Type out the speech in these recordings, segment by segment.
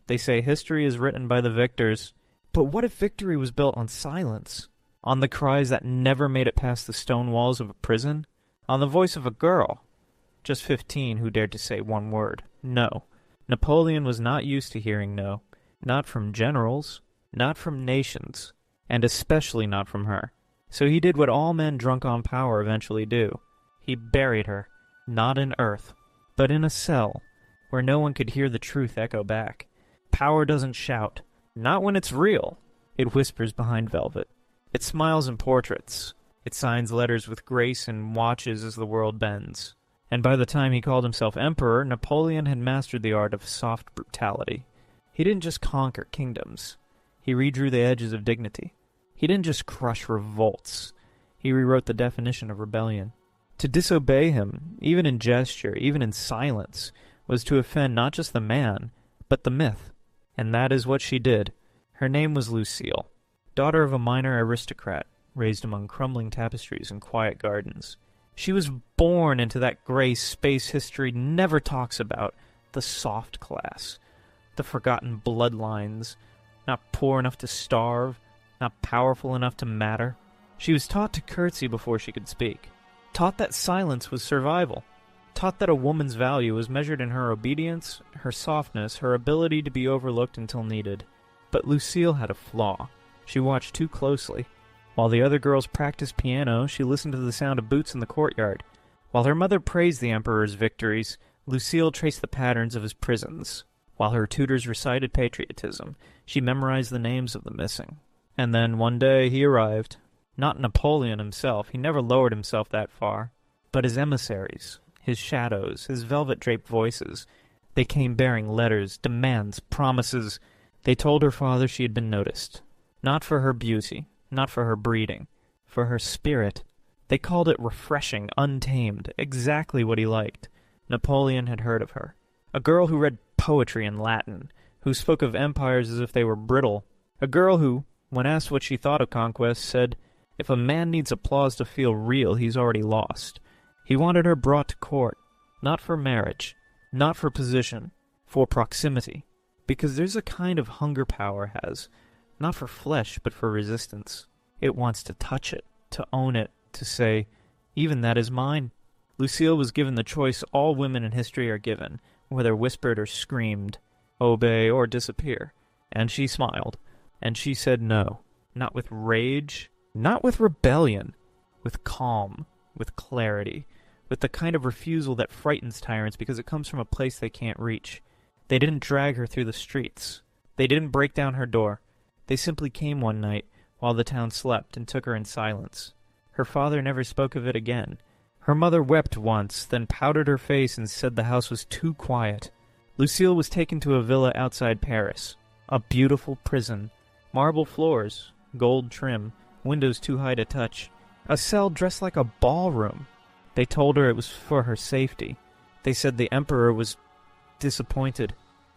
They say history is written by the victors. But what if victory was built on silence? On the cries that never made it past the stone walls of a prison? On the voice of a girl, just 15, who dared to say one word, no. Napoleon was not used to hearing no. Not from generals, not from nations, and especially not from her. So he did what all men drunk on power eventually do. He buried her, not in earth, but in a cell, where no one could hear the truth echo back. Power doesn't shout, not when it's real. It whispers behind velvet. It smiles in portraits. It signs letters with grace and watches as the world bends. And by the time he called himself emperor, Napoleon had mastered the art of soft brutality. He didn't just conquer kingdoms. He redrew the edges of dignity. He didn't just crush revolts. He rewrote the definition of rebellion. To disobey him, even in gesture, even in silence, was to offend not just the man, but the myth. And that is what she did. Her name was Lucille, daughter of a minor aristocrat, raised among crumbling tapestries and quiet gardens. She was born into that gray space history never talks about, the soft class, the forgotten bloodlines, not poor enough to starve, not powerful enough to matter. She was taught to curtsy before she could speak, taught that silence was survival, taught that a woman's value was measured in her obedience, her softness, her ability to be overlooked until needed. But Lucille had a flaw. She watched too closely. While the other girls practiced piano, she listened to the sound of boots in the courtyard. While her mother praised the emperor's victories, Lucille traced the patterns of his prisons. While her tutors recited patriotism, she memorized the names of the missing. And then one day he arrived. Not Napoleon himself, he never lowered himself that far, but his emissaries, his shadows, his velvet-draped voices. They came bearing letters, demands, promises. They told her father she had been noticed. Not for her beauty, not for her breeding, for her spirit. They called it refreshing, untamed, exactly what he liked. Napoleon had heard of her. A girl who read poetry in Latin, who spoke of empires as if they were brittle. A girl who, when asked what she thought of conquest, said, "If a man needs applause to feel real, he's already lost." He wanted her brought to court, not for marriage, not for position, for proximity. Because there's a kind of hunger power has, not for flesh, but for resistance. It wants to touch it, to own it, to say, even that is mine. Lucille was given the choice all women in history are given, whether whispered or screamed, obey or disappear. And she smiled, and she said no, not with rage, not with rebellion, with calm, with clarity, with the kind of refusal that frightens tyrants because it comes from a place they can't reach. They didn't drag her through the streets. They didn't break down her door. They simply came one night while the town slept and took her in silence. Her father never spoke of it again. Her mother wept once, then powdered her face and said the house was too quiet. Lucille was taken to a villa outside Paris. A beautiful prison. Marble floors, gold trim, windows too high to touch. A cell dressed like a ballroom. They told her it was for her safety. They said the emperor was disappointed,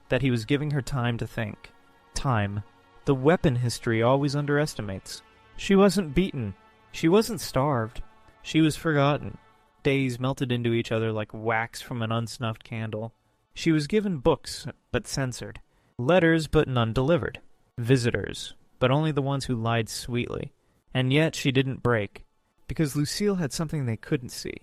that he was giving her time to think. Time. The weapon history always underestimates. She wasn't beaten. She wasn't starved. She was forgotten. Days melted into each other like wax from an unsnuffed candle. She was given books, but censored. Letters, but none delivered. Visitors, but only the ones who lied sweetly. And yet she didn't break, because Lucille had something they couldn't see.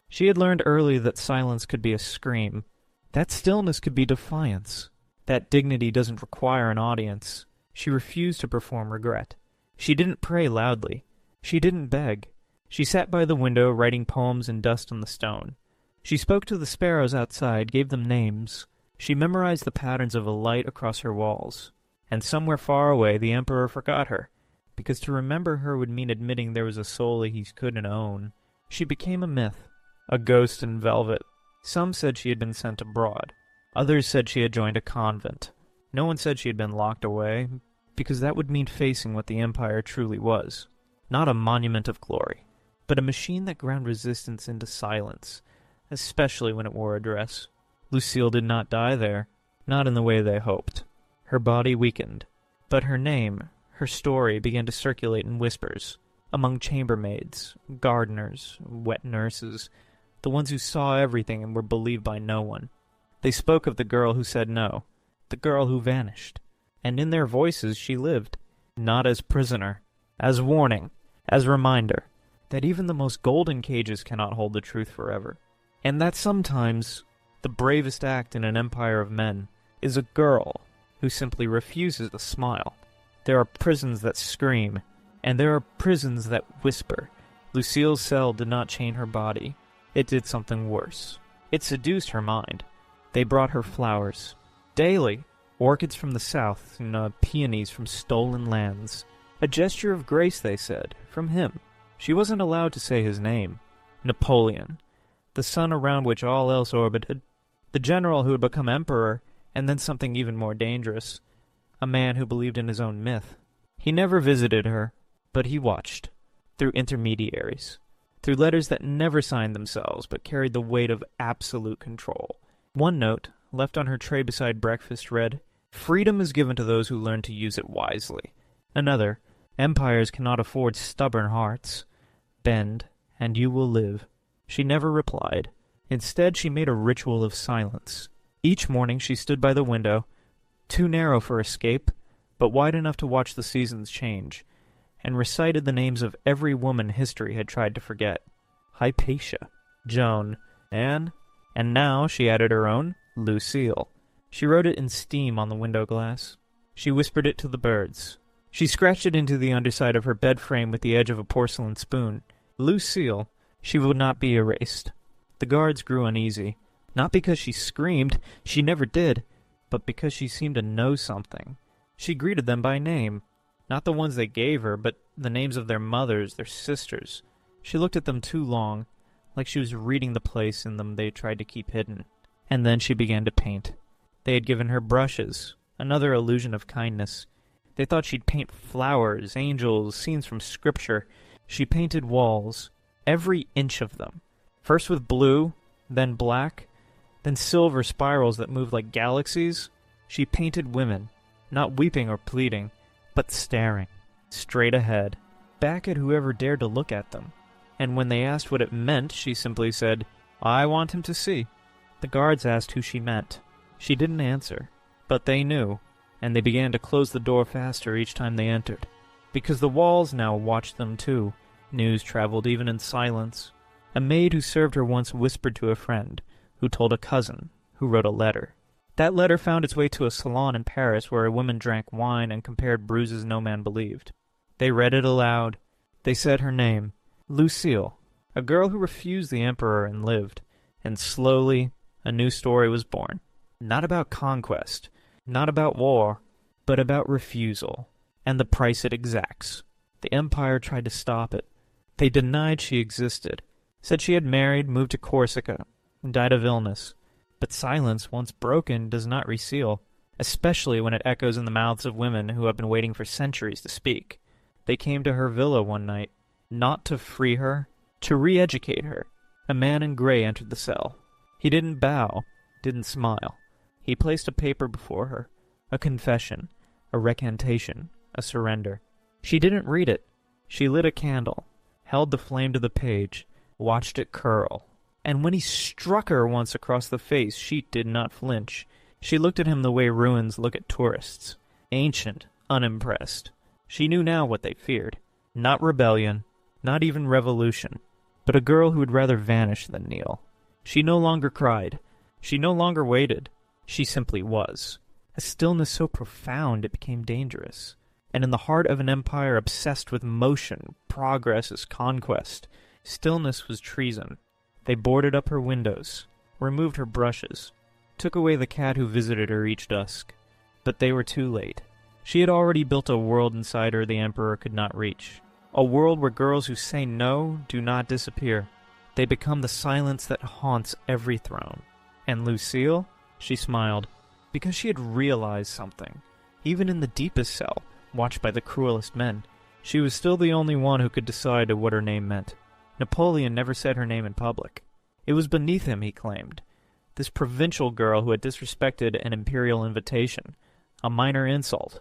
She had learned early that silence could be a scream. That stillness could be defiance. That dignity doesn't require an audience. She refused to perform regret. She didn't pray loudly. She didn't beg. She sat by the window writing poems in dust on the stone. She spoke to the sparrows outside, gave them names. She memorized the patterns of a light across her walls. And somewhere far away the emperor forgot her, because to remember her would mean admitting there was a soul he couldn't own. She became a myth, a ghost in velvet. Some said she had been sent abroad. Others said she had joined a convent. No one said she had been locked away, because that would mean facing what the empire truly was. Not a monument of glory, but a machine that ground resistance into silence, especially when it wore a dress. Lucille did not die there, not in the way they hoped. Her body weakened, but her name, her story began to circulate in whispers, among chambermaids, gardeners, wet nurses, the ones who saw everything and were believed by no one. They spoke of the girl who said no, the girl who vanished. And in their voices she lived, not as prisoner, as warning, as reminder, that even the most golden cages cannot hold the truth forever. And that sometimes the bravest act in an empire of men is a girl who simply refuses to smile. There are prisons that scream, and there are prisons that whisper. Lucille's cell did not chain her body. It did something worse. It seduced her mind. They brought her flowers. Daily, orchids from the south and peonies from stolen lands. A gesture of grace, they said, from him. She wasn't allowed to say his name. Napoleon, the sun around which all else orbited, the general who had become emperor, and then something even more dangerous, a man who believed in his own myth. He never visited her, but he watched, through intermediaries, through letters that never signed themselves but carried the weight of absolute control. One note, left on her tray beside breakfast, read, "Freedom is given to those who learn to use it wisely." Another, "Empires cannot afford stubborn hearts. Bend, and you will live." She never replied. Instead, she made a ritual of silence. Each morning she stood by the window, too narrow for escape, but wide enough to watch the seasons change, and recited the names of every woman history had tried to forget. Hypatia, Joan, Anne, and now she added her own, Lucille. She wrote it in steam on the window glass. She whispered it to the birds. She scratched it into the underside of her bed frame with the edge of a porcelain spoon. Lucille, she would not be erased. The guards grew uneasy, not because she screamed, she never did, but because she seemed to know something. She greeted them by name, not the ones they gave her, but the names of their mothers, their sisters. She looked at them too long, like she was reading the place in them they tried to keep hidden. And then she began to paint. They had given her brushes, another illusion of kindness. They thought she'd paint flowers, angels, scenes from scripture. She painted walls, every inch of them. First with blue, then black, then silver spirals that moved like galaxies. She painted women, not weeping or pleading, but staring, straight ahead, back at whoever dared to look at them. And when they asked what it meant, she simply said, "I want him to see." The guards asked who she meant. She didn't answer, but they knew, and they began to close the door faster each time they entered, because the walls now watched them too. News traveled even in silence. A maid who served her once whispered to a friend, who told a cousin, who wrote a letter. That letter found its way to a salon in Paris where a woman drank wine and compared bruises no man believed. They read it aloud. They said her name, Lucille, a girl who refused the emperor and lived. And slowly, a new story was born. Not about conquest, not about war, but about refusal, and the price it exacts. The empire tried to stop it. They denied she existed, said she had married, moved to Corsica, and died of illness. But silence, once broken, does not reseal, especially when it echoes in the mouths of women who have been waiting for centuries to speak. They came to her villa one night, not to free her, to re-educate her. A man in gray entered the cell. He didn't bow, didn't smile. He placed a paper before her, a confession, a recantation, a surrender. She didn't read it. She lit a candle, held the flame to the page, watched it curl. And when he struck her once across the face, she did not flinch. She looked at him the way ruins look at tourists, ancient, unimpressed. She knew now what they feared. Not rebellion, not even revolution, but a girl who would rather vanish than kneel. She no longer cried. She no longer waited. She simply was. A stillness so profound it became dangerous. And in the heart of an empire obsessed with motion, progress is conquest. Stillness was treason. They boarded up her windows, removed her brushes, took away the cat who visited her each dusk. But they were too late. She had already built a world inside her the emperor could not reach. A world where girls who say no do not disappear. They become the silence that haunts every throne. And Lucille? She smiled, because she had realized something. Even in the deepest cell, watched by the cruelest men, she was still the only one who could decide what her name meant. Napoleon never said her name in public. It was beneath him, he claimed. This provincial girl who had disrespected an imperial invitation, a minor insult,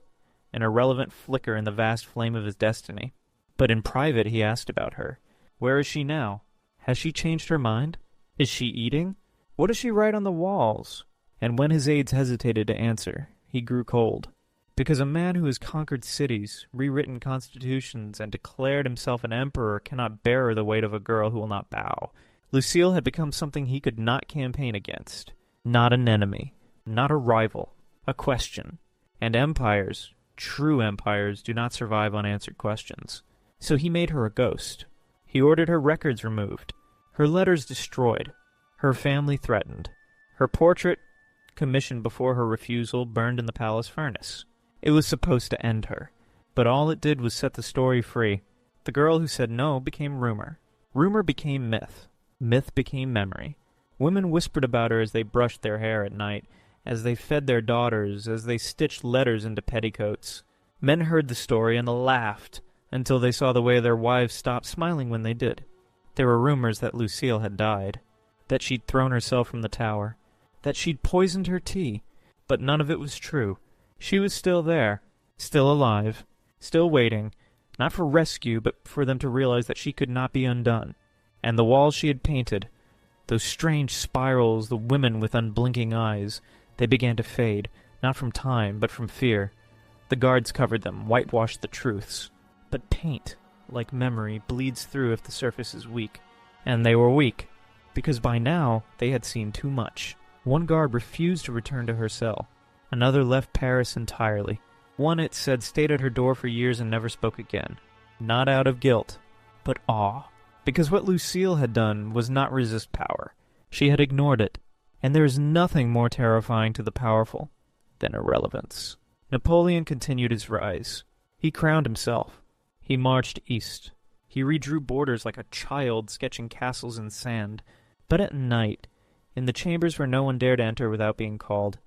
an irrelevant flicker in the vast flame of his destiny. But in private he asked about her. Where is she now? Has she changed her mind? Is she eating? What does she write on the walls? And when his aides hesitated to answer, he grew cold. Because a man who has conquered cities, rewritten constitutions, and declared himself an emperor cannot bear the weight of a girl who will not bow. Lucille had become something he could not campaign against. Not an enemy, not a rival, a question. And empires, true empires, do not survive unanswered questions. So he made her a ghost. He ordered her records removed, her letters destroyed, her family threatened, her portrait, commissioned before her refusal, burned in the palace furnace. It was supposed to end her, but all it did was set the story free. The girl who said no became rumor. Rumor became myth. Myth became memory. Women whispered about her as they brushed their hair at night, as they fed their daughters, as they stitched letters into petticoats. Men heard the story and laughed until they saw the way their wives stopped smiling when they did. There were rumors that Lucille had died, that she'd thrown herself from the tower, that she'd poisoned her tea, but none of it was true. She was still there, still alive, still waiting, not for rescue, but for them to realize that she could not be undone. And the walls she had painted, those strange spirals, the women with unblinking eyes, they began to fade, not from time, but from fear. The guards covered them, whitewashed the truths. But paint, like memory, bleeds through if the surface is weak. And they were weak, because by now they had seen too much. One guard refused to return to her cell. Another left Paris entirely. One, it said, stayed at her door for years and never spoke again. Not out of guilt, but awe. Because what Lucille had done was not resist power. She had ignored it. And there is nothing more terrifying to the powerful than irrelevance. Napoleon continued his rise. He crowned himself. He marched east. He redrew borders like a child sketching castles in sand. But at night, in the chambers where no one dared enter without being called,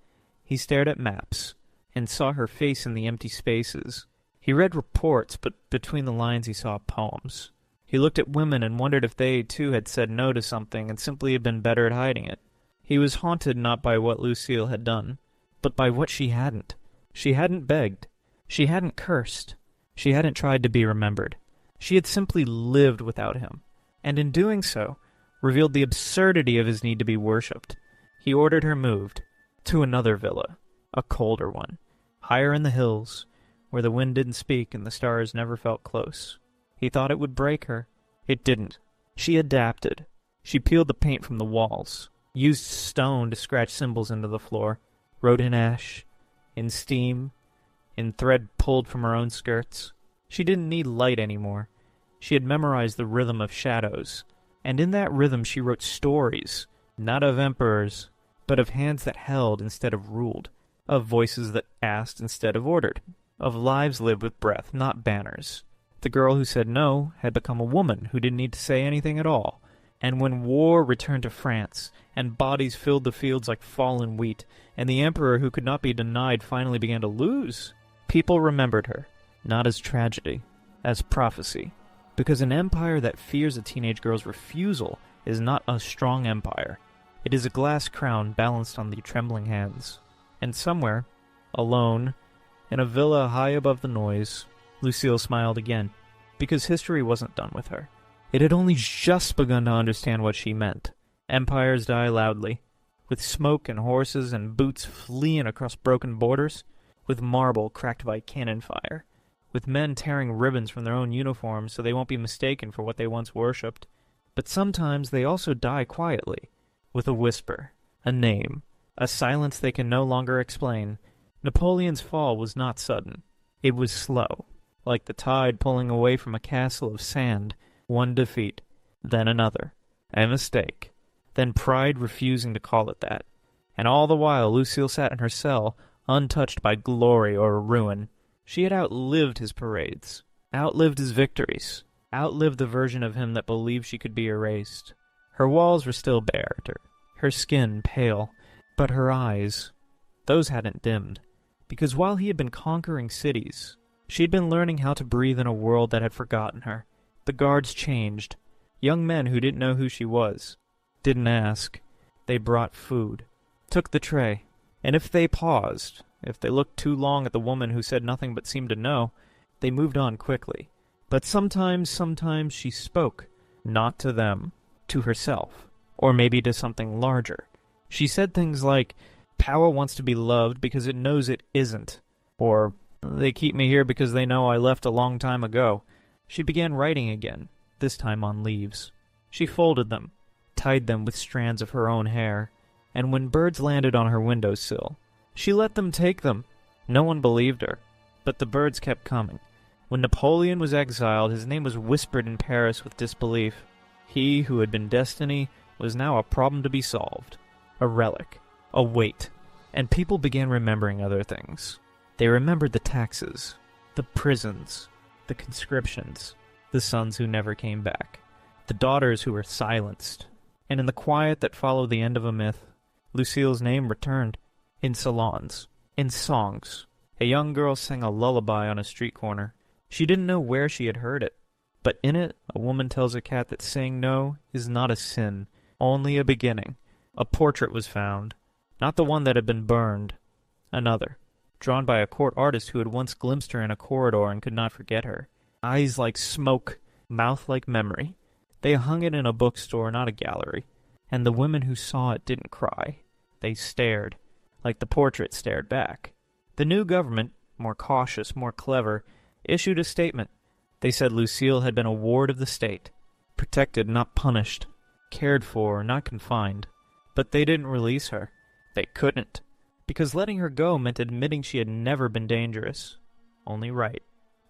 he stared at maps and saw her face in the empty spaces. He read reports, but between the lines he saw poems. He looked at women and wondered if they, too, had said no to something and simply had been better at hiding it. He was haunted not by what Lucille had done, but by what she hadn't. She hadn't begged. She hadn't cursed. She hadn't tried to be remembered. She had simply lived without him, and in doing so, revealed the absurdity of his need to be worshipped. He ordered her moved to another villa, a colder one, higher in the hills, where the wind didn't speak and the stars never felt close. He thought it would break her. It didn't. She adapted. She peeled the paint from the walls, used stone to scratch symbols into the floor, wrote in ash, in steam, in thread pulled from her own skirts. She didn't need light anymore. She had memorized the rhythm of shadows, and in that rhythm she wrote stories, not of emperors, but of hands that held instead of ruled, of voices that asked instead of ordered, of lives lived with breath, not banners. The girl who said no had become a woman who didn't need to say anything at all, and when war returned to France, and bodies filled the fields like fallen wheat, and the emperor who could not be denied finally began to lose, people remembered her, not as tragedy, as prophecy. Because an empire that fears a teenage girl's refusal is not a strong empire. It is a glass crown balanced on the trembling hands. And somewhere, alone, in a villa high above the noise, Lucille smiled again, because history wasn't done with her. It had only just begun to understand what she meant. Empires die loudly, with smoke and horses and boots fleeing across broken borders, with marble cracked by cannon fire, with men tearing ribbons from their own uniforms so they won't be mistaken for what they once worshipped. But sometimes they also die quietly, with a whisper, a name, a silence they can no longer explain. Napoleon's fall was not sudden. It was slow, like the tide pulling away from a castle of sand, one defeat, then another, a mistake, then pride refusing to call it that. And all the while Lucille sat in her cell, untouched by glory or ruin. She had outlived his parades, outlived his victories, outlived the version of him that believed she could be erased. Her walls were still bare, her skin pale, but her eyes, those hadn't dimmed. Because while he had been conquering cities, she had been learning how to breathe in a world that had forgotten her. The guards changed. Young men who didn't know who she was, didn't ask. They brought food, took the tray, and if they paused, if they looked too long at the woman who said nothing but seemed to know, they moved on quickly. But sometimes she spoke, not to them, to herself, or maybe to something larger. She said things like, Power wants to be loved because it knows it isn't. Or, they keep me here because they know I left a long time ago. She began writing again, this time on leaves. She folded them, tied them with strands of her own hair, and when birds landed on her windowsill, she let them take them. No one believed her, but the birds kept coming. When Napoleon was exiled, his name was whispered in Paris with disbelief. He who had been destiny was now a problem to be solved, a relic, a weight, and people began remembering other things. They remembered the taxes, the prisons, the conscriptions, the sons who never came back, the daughters who were silenced, and in the quiet that followed the end of a myth, Lucille's name returned, in salons, in songs. A young girl sang a lullaby on a street corner. She didn't know where she had heard it, but in it a woman tells a cat that saying no is not a sin, only a beginning. A portrait was found, not the one that had been burned, another, drawn by a court artist who had once glimpsed her in a corridor and could not forget her. Eyes like smoke, mouth like memory. They hung it in a bookstore, not a gallery, and the women who saw it didn't cry. They stared, like the portrait stared back. The new government, more cautious, more clever, issued a statement. They said Lucille had been a ward of the state, protected, not punished, cared for, not confined. But they didn't release her. They couldn't, because letting her go meant admitting she had never been dangerous, only right.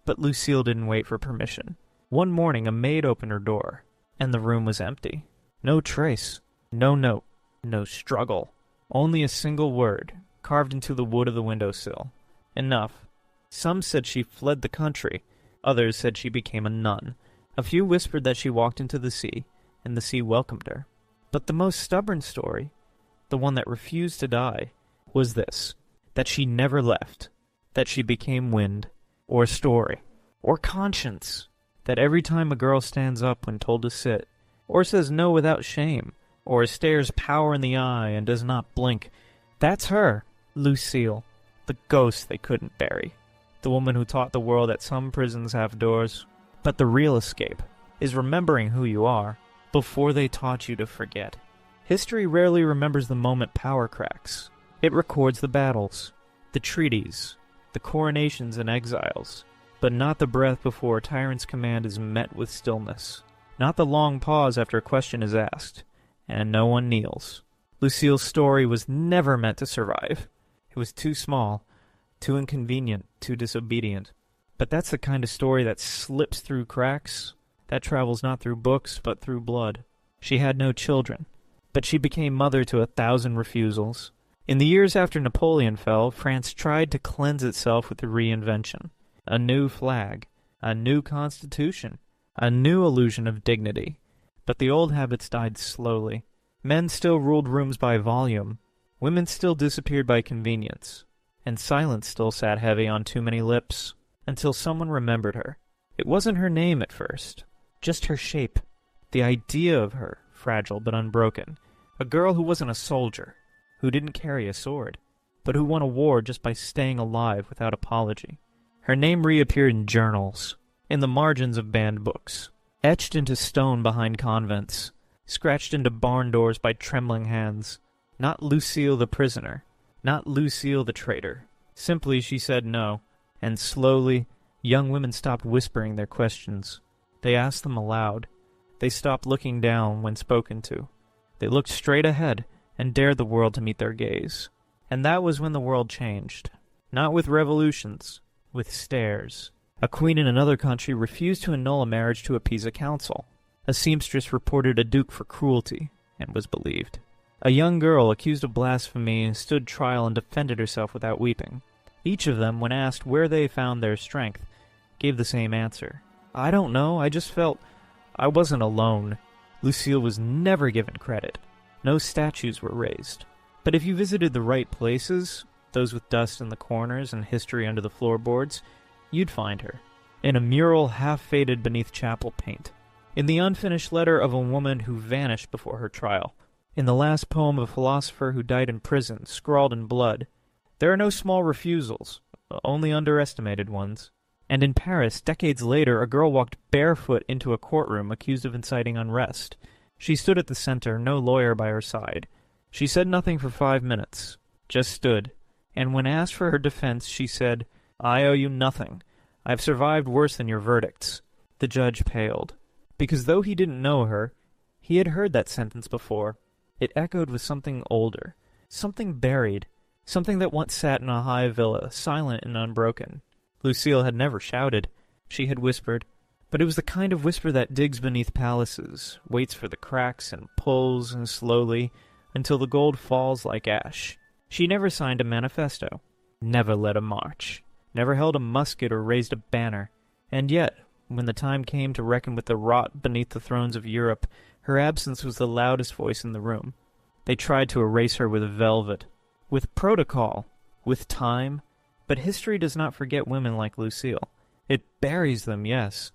But Lucille didn't wait for permission. One morning a maid opened her door, and the room was empty. No trace, no note, no struggle. Only a single word, carved into the wood of the windowsill. Enough. Some said she fled the country. Others said she became a nun. A few whispered that she walked into the sea, and the sea welcomed her. But the most stubborn story, the one that refused to die, was this, that she never left, that she became wind, or story, or conscience, that every time a girl stands up when told to sit, or says no without shame, or stares power in the eye and does not blink, that's her, Lucille, the ghost they couldn't bury, the woman who taught the world that some prisons have doors. But the real escape is remembering who you are before they taught you to forget. History rarely remembers the moment power cracks. It records the battles, the treaties, the coronations and exiles, but not the breath before a tyrant's command is met with stillness, not the long pause after a question is asked, and no one kneels. Lucille's story was never meant to survive. It was too small, too inconvenient, too disobedient. But that's the kind of story that slips through cracks, that travels not through books, but through blood. She had no children, but she became mother to 1,000 refusals. In the years after Napoleon fell, France tried to cleanse itself with a reinvention. A new flag, a new constitution, a new illusion of dignity. But the old habits died slowly. Men still ruled rooms by volume. Women still disappeared by convenience. And silence still sat heavy on too many lips. Until someone remembered her. It wasn't her name at first, just her shape. The idea of her, fragile but unbroken. A girl who wasn't a soldier, who didn't carry a sword, but who won a war just by staying alive without apology. Her name reappeared in journals, in the margins of banned books, etched into stone behind convents, scratched into barn doors by trembling hands. Not Lucille the prisoner, not Lucille the traitor. Simply she said no. And slowly, young women stopped whispering their questions. They asked them aloud. They stopped looking down when spoken to. They looked straight ahead and dared the world to meet their gaze. And that was when the world changed. Not with revolutions, with stares. A queen in another country refused to annul a marriage to appease a council. A seamstress reported a duke for cruelty, and was believed. A young girl accused of blasphemy stood trial and defended herself without weeping. Each of them, when asked where they found their strength, gave the same answer. I don't know, I just felt I wasn't alone. Lucille was never given credit. No statues were raised. But if you visited the right places, those with dust in the corners and history under the floorboards, you'd find her. In a mural half-faded beneath chapel paint. In the unfinished letter of a woman who vanished before her trial. In the last poem of a philosopher who died in prison, scrawled in blood. There are no small refusals, only underestimated ones. And in Paris, decades later, a girl walked barefoot into a courtroom accused of inciting unrest. She stood at the center, no lawyer by her side. She said nothing for 5 minutes. just stood, and when asked for her defense, she said, "I owe you nothing. I have survived worse than your verdicts." The judge paled, because though he didn't know her, he had heard that sentence before. It echoed with something older, something buried, something that once sat in a high villa, silent and unbroken. Lucille had never shouted. She had whispered, but it was the kind of whisper that digs beneath palaces, waits for the cracks, and pulls, and slowly, until the gold falls like ash. She never signed a manifesto, never led a march, never held a musket or raised a banner, and yet, when the time came to reckon with the rot beneath the thrones of Europe, her absence was the loudest voice in the room. They tried to erase her with velvet, with protocol, with time, but history does not forget women like Lucille. It buries them, yes,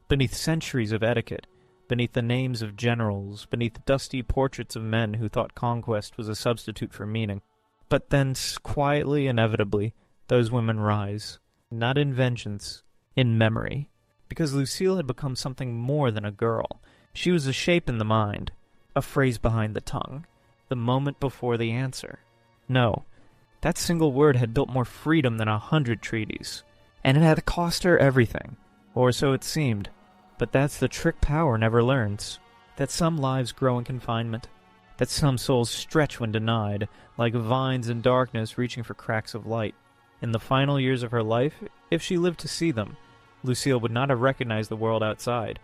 beneath centuries of etiquette, beneath the names of generals, beneath dusty portraits of men who thought conquest was a substitute for meaning. But then, quietly, inevitably, those women rise, not in vengeance, in memory. Because Lucille had become something more than a girl. She was a shape in the mind, a phrase behind the tongue, the moment before the answer. No, that single word had built more freedom than 100 treaties, and it had cost her everything, or so it seemed. But that's the trick power never learns, that some lives grow in confinement, that some souls stretch when denied, like vines in darkness reaching for cracks of light. In the final years of her life, if she lived to see them, Lucille would not have recognized the world outside.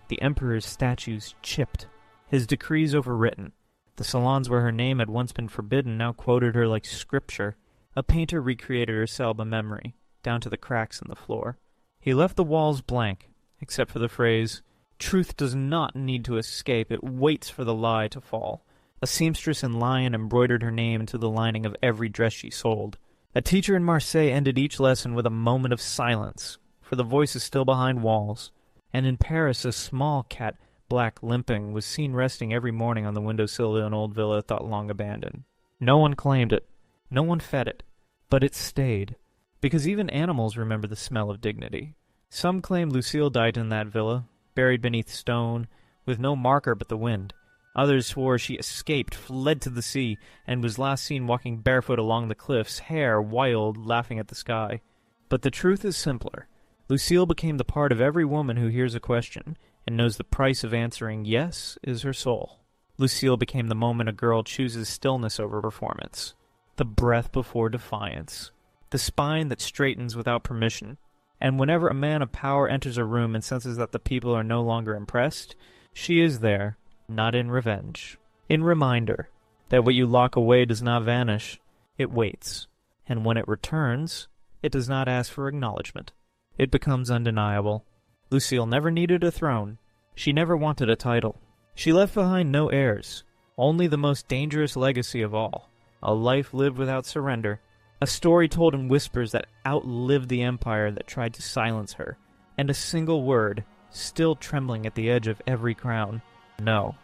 The emperor's statues chipped, his decrees overwritten. The salons where her name had once been forbidden now quoted her like scripture. A painter recreated her cell by memory, down to the cracks in the floor. He left the walls blank, except for the phrase, "Truth does not need to escape, it waits for the lie to fall." A seamstress in Lyon embroidered her name into the lining of every dress she sold. A teacher in Marseille ended each lesson with a moment of silence, for the voice is still behind walls, and in Paris a small cat, black limping, was seen resting every morning on the windowsill of an old villa thought long abandoned. No one claimed it, no one fed it, but it stayed, because even animals remember the smell of dignity. Some claim Lucille died in that villa, buried beneath stone, with no marker but the wind. Others swore she escaped, fled to the sea, and was last seen walking barefoot along the cliffs, hair wild, laughing at the sky. But the truth is simpler. Lucille became the part of every woman who hears a question, and knows the price of answering yes is her soul. Lucille became the moment a girl chooses stillness over performance, the breath before defiance, the spine that straightens without permission. And whenever a man of power enters a room and senses that the people are no longer impressed, she is there, not in revenge, in reminder that what you lock away does not vanish, it waits, and when it returns, it does not ask for acknowledgement. It becomes undeniable. Lucille never needed a throne. She never wanted a title. She left behind no heirs, only the most dangerous legacy of all, a life lived without surrender, a story told in whispers that outlived the empire that tried to silence her, and a single word, still trembling at the edge of every crown. No,